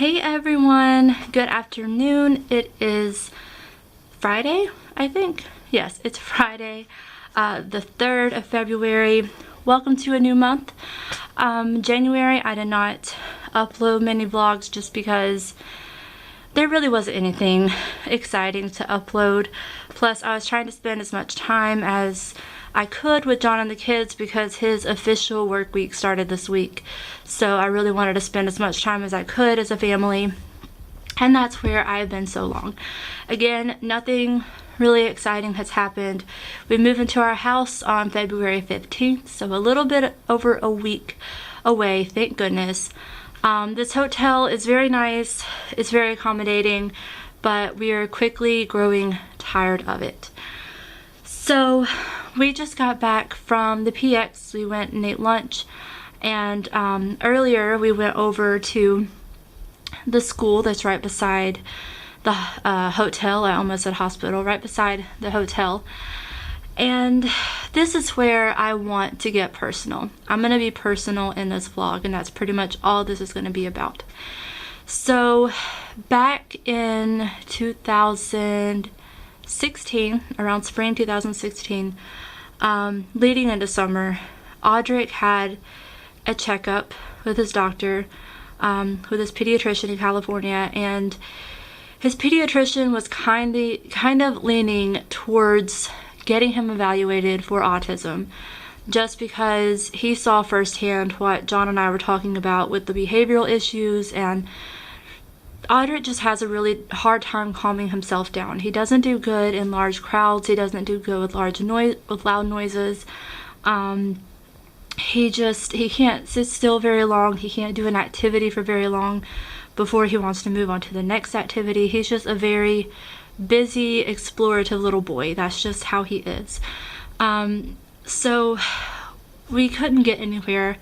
Hey everyone, good afternoon. It is Friday, I think. Yes, it's Friday, the 3rd of February. Welcome to a new month. January, I did not upload many vlogs just because there really wasn't anything exciting to upload. Plus, I was trying to spend as much time as I could with John and the kids because his official work week started this week. So I really wanted to spend as much time as I could as a family. And that's where I've been so long. Again, nothing really exciting has happened. We moved into our house on February 15th, so a little bit over a week away, thank goodness. This hotel is very nice, it's very accommodating, but we are quickly growing tired of it. So we just got back from the PX. We went and ate lunch, and earlier we went over to the school that's right beside the hotel. I almost said hospital, right beside the hotel. And this is where I want to get personal. I'm going to be personal in this vlog, and that's pretty much all this is going to be about. So back in 2016, around spring 2016, leading into summer, Audric had a checkup with his doctor, with his pediatrician in California, and his pediatrician was kind of leaning towards getting him evaluated for autism, just because he saw firsthand what John and I were talking about with the behavioral issues, and Audric just has a really hard time calming himself down. He doesn't do good in large crowds. He doesn't do good with loud noises. He can't sit still very long. He can't do an activity for very long before he wants to move on to the next activity. He's just a very busy, explorative little boy. That's just how he is. So we couldn't get anywhere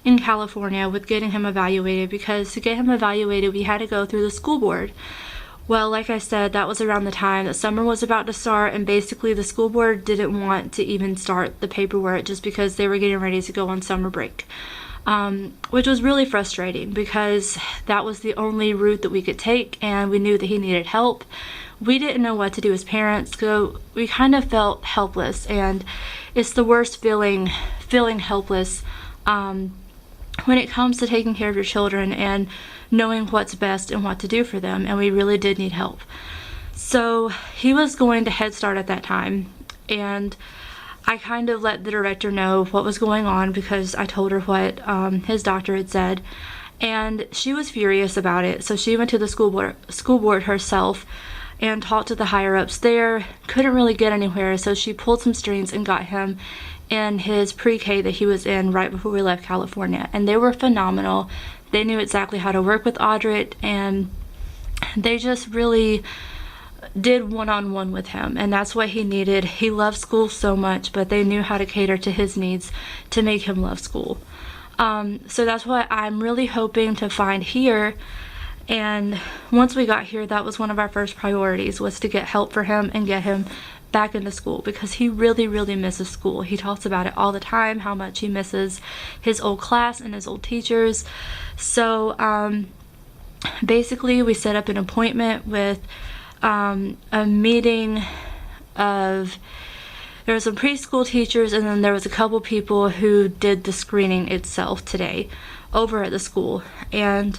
in California with getting him evaluated, because to get him evaluated we had to go through the school board. Well, like I said, that was around the time that summer was about to start, and basically the school board didn't want to even start the paperwork just because they were getting ready to go on summer break. Which was really frustrating because that was the only route that we could take, and we knew that he needed help. We didn't know what to do as parents, so we kind of felt helpless, and it's the worst feeling helpless when it comes to taking care of your children and knowing what's best and what to do for them, and we really did need help. So he was going to Head Start at that time, and I kind of let the director know what was going on because I told her what his doctor had said, and she was furious about it. So she went to the school board herself and talked to the higher ups there. Couldn't really get anywhere, so she pulled some strings and got him in his pre-K that he was in right before we left California, and they were phenomenal. They knew exactly how to work with Audric, and they just really did one-on-one with him, and that's what he needed. He loved school so much, but they knew how to cater to his needs to make him love school. So that's what I'm really hoping to find here. And once we got here, that was one of our first priorities, was to get help for him and get him back into school, because he really misses school. He talks about it all the time, how much he misses his old class and his old teachers. So basically we set up an appointment with a meeting of, there were some preschool teachers, and then there was a couple people who did the screening itself today over at the school, and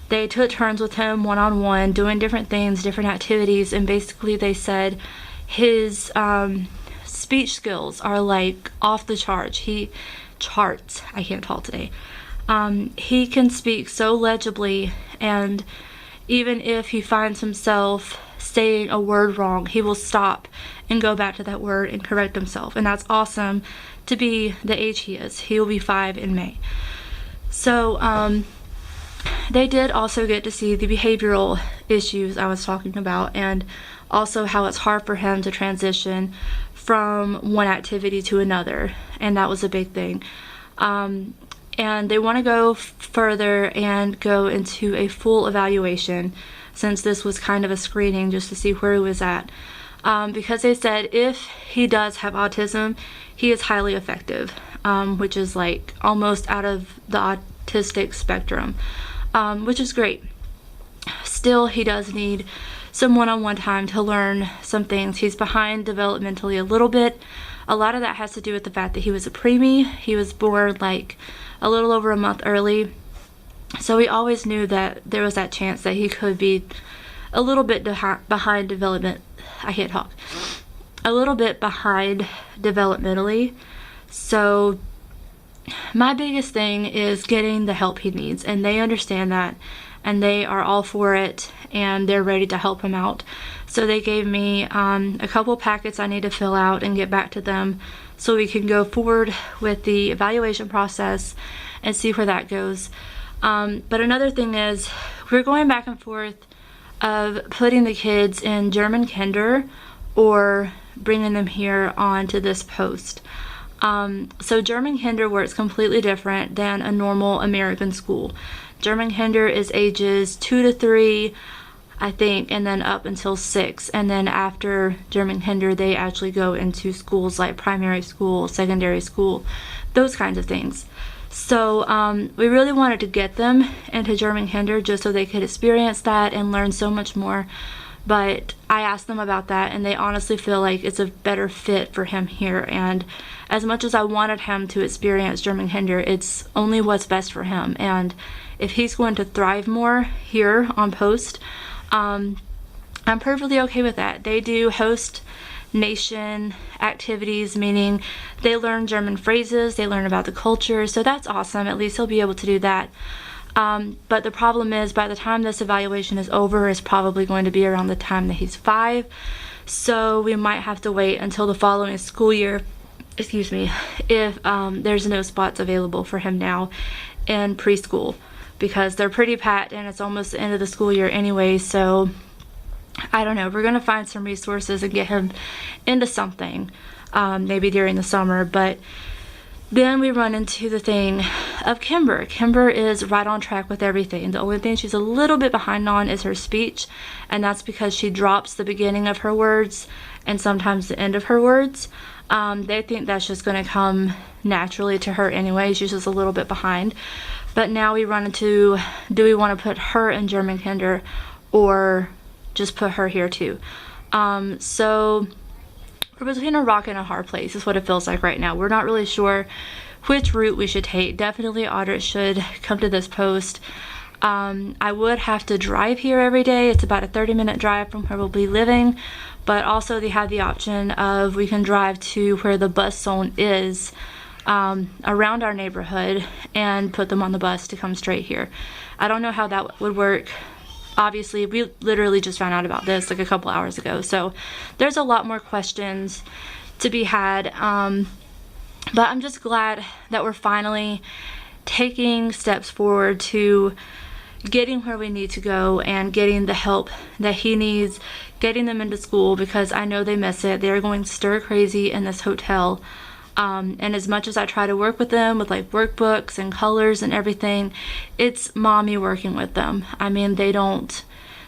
they took turns with him one-on-one doing different things, different activities, and basically they said his speech skills are like off the charts. I can't talk today. He can speak so legibly, and even if he finds himself saying a word wrong, he will stop and go back to that word and correct himself, and that's awesome to be the age he is. He will be 5 in May. So they did also get to see the behavioral issues I was talking about, and also how it's hard for him to transition from one activity to another, and that was a big thing. And they want to go further and go into a full evaluation, since this was kind of a screening just to see where he was at. Because they said if he does have autism, he is highly effective, which is like almost out of the autistic spectrum, which is great. still he does need some one-on-one time to learn some things. He's behind developmentally a little bit. A lot of that has to do with the fact that he was a preemie. He was born like a little over a month early. So we always knew that there was that chance that he could be a little bit behind development. I can't talk. A little bit behind developmentally. So my biggest thing is getting the help he needs, and they understand that, and they are all for it, and they're ready to help him out. So they gave me a couple packets I need to fill out and get back to them so we can go forward with the evaluation process and see where that goes. But another thing is we're going back and forth of putting the kids in German kinder or bringing them here onto this post. So German kinder works completely different than a normal American school. German kinder is ages 2 to 3, I think, and then up until 6. And then after German kinder, they actually go into schools like primary school, secondary school, those kinds of things. So we really wanted to get them into German kinder just so they could experience that and learn so much more. But I asked them about that, and they honestly feel like it's a better fit for him here. And as much as I wanted him to experience German kinder, it's only what's best for him. And if he's going to thrive more here on post, I'm perfectly okay with that. They do host nation activities, meaning they learn German phrases, they learn about the culture, so that's awesome. At least he'll be able to do that. But the problem is, by the time this evaluation is over, it's probably going to be around the time that he's 5. So we might have to wait until the following school year, excuse me, if there's no spots available for him now in preschool, because they're pretty packed and it's almost the end of the school year anyway. So I don't know, we're gonna find some resources and get him into something, maybe during the summer. But then we run into the thing of Kimber. Kimber is right on track with everything. The only thing she's a little bit behind on is her speech, and that's because she drops the beginning of her words and sometimes the end of her words. They think that's just going to come naturally to her anyway. She's just a little bit behind. But now we run into, do we want to put her in German kinder or just put her here too? So we're between a rock and a hard place is what it feels like right now. We're not really sure which route we should take. Definitely Audrey should come to this post. I would have to drive here every day. It's about a 30-minute drive from where we'll be living, but also they have the option of we can drive to where the bus zone is around our neighborhood and put them on the bus to come straight here. I don't know how that would work. Obviously, we literally just found out about this like a couple hours ago, so there's a lot more questions to be had, but I'm just glad that we're finally taking steps forward to getting where we need to go and getting the help that he needs, getting them into school, because I know they miss it. They're going stir crazy in this hotel. And as much as I try to work with them with like workbooks and colors and everything, it's mommy working with them. I mean, they don't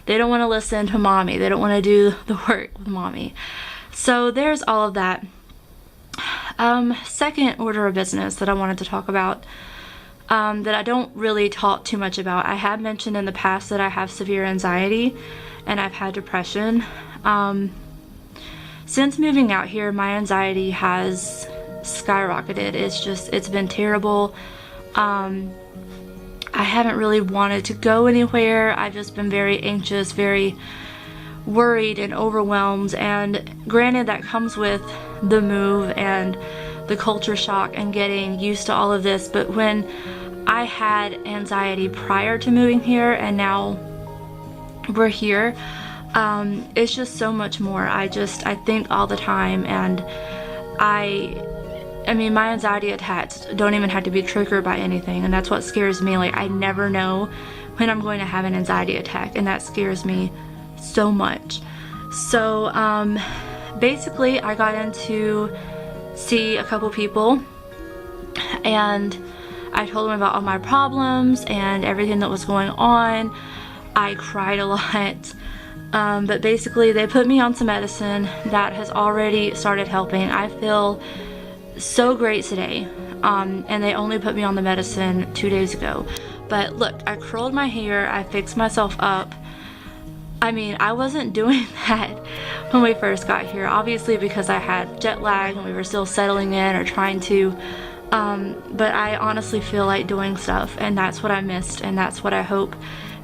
want to listen to mommy. They don't want to do the work with mommy. So there's all of that. Second order of business that I wanted to talk about, that I don't really talk too much about. I have mentioned in the past that I have severe anxiety and I've had depression. Since moving out here, my anxiety has skyrocketed. It's been terrible. I haven't really wanted to go anywhere. I've just been very anxious, very worried and overwhelmed, and granted that comes with the move and the culture shock and getting used to all of this, but when I had anxiety prior to moving here and now we're here, it's just so much more. I think all the time, and I mean, my anxiety attacks don't even have to be triggered by anything, and that's what scares me. Like, I never know when I'm going to have an anxiety attack, and that scares me so much. So basically I got in to see a couple people, and I told them about all my problems and everything that was going on. I cried a lot, but basically they put me on some medicine that has already started helping. I feel so great today, and they only put me on the medicine 2 days ago. But look, I curled my hair, I fixed myself up, I mean, I wasn't doing that when we first got here, obviously because I had jet lag and we were still settling in or trying to, but I honestly feel like doing stuff, and that's what I missed, and that's what I hope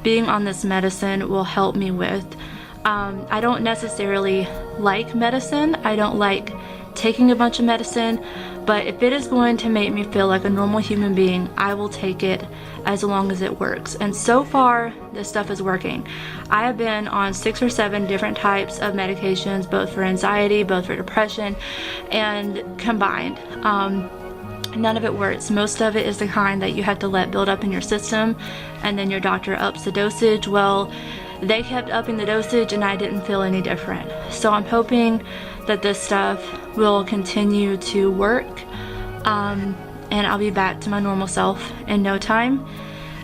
being on this medicine will help me with. I don't necessarily like medicine. I don't like taking a bunch of medicine, but if it is going to make me feel like a normal human being, I will take it as long as it works. And so far, this stuff is working. I have been on 6 or 7 different types of medications, both for anxiety, both for depression, and combined. None of it works. Most of it is the kind that you have to let build up in your system, and then your doctor ups the dosage. Well, they kept upping the dosage and I didn't feel any different. So I'm hoping that this stuff will continue to work, and I'll be back to my normal self in no time,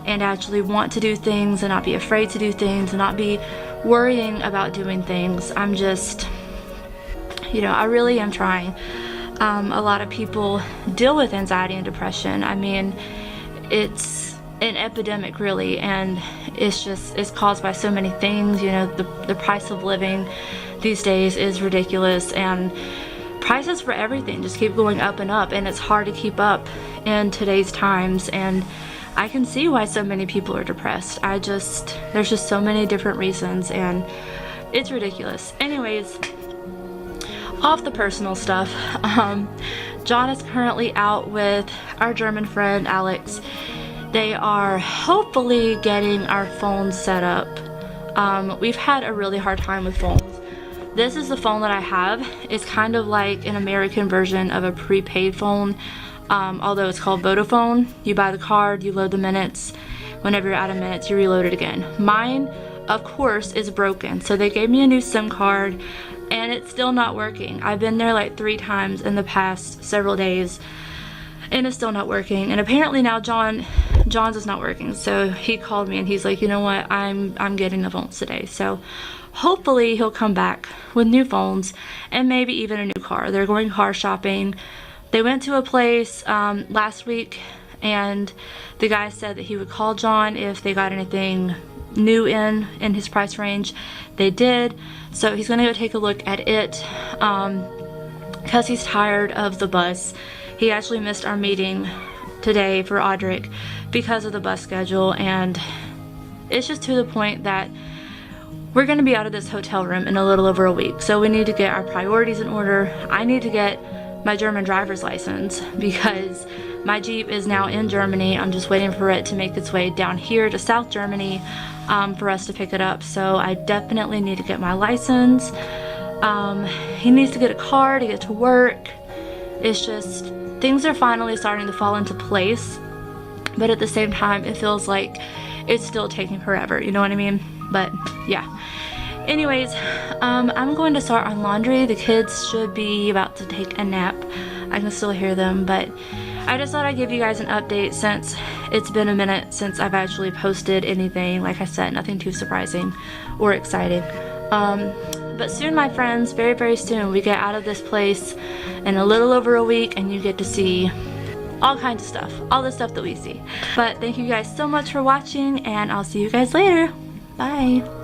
and actually want to do things and not be afraid to do things and not be worrying about doing things. I'm just, I really am trying. A lot of people deal with anxiety and depression. I mean, it's an epidemic really, and it's caused by so many things. The price of living these days is ridiculous, and prices for everything just keep going up and up, and it's hard to keep up in today's times, and I can see why so many people are depressed. There's just so many different reasons, and it's ridiculous. Anyways, off the personal stuff, John is currently out with our German friend Alex. They are hopefully getting our phones set up. We've had a really hard time with phones. This is the phone that I have. It's kind of like an American version of a prepaid phone, although it's called Vodafone. You buy the card, you load the minutes. Whenever you're out of minutes, you reload it again. Mine, of course, is broken. So they gave me a new SIM card, and it's still not working. I've been there like 3 times in the past several days, and it's still not working. And apparently now John's is not working. So he called me and he's like, you know what, I'm getting the phones today. So hopefully he'll come back with new phones and maybe even a new car. They're going car shopping. They went to a place last week, and the guy said that he would call John if they got anything new in his price range. They did. So he's gonna go take a look at it because he's tired of the bus. He actually missed our meeting today for Audric because of the bus schedule, and it's just to the point that we're going to be out of this hotel room in a little over a week. So we need to get our priorities in order. I need to get my German driver's license because my Jeep is now in Germany. I'm just waiting for it to make its way down here to South Germany for us to pick it up. So I definitely need to get my license. He needs to get a car to get to work. It's just, things are finally starting to fall into place, but at the same time it feels like it's still taking forever, you know what I mean? But yeah, anyways, I'm going to start on laundry. The kids should be about to take a nap. I can still hear them, but I just thought I'd give you guys an update since it's been a minute since I've actually posted anything. Like I said, nothing too surprising or exciting. But soon, my friends, very, very soon, we get out of this place in a little over a week, and you get to see all kinds of stuff, all the stuff that we see. But thank you guys so much for watching, and I'll see you guys later. Bye.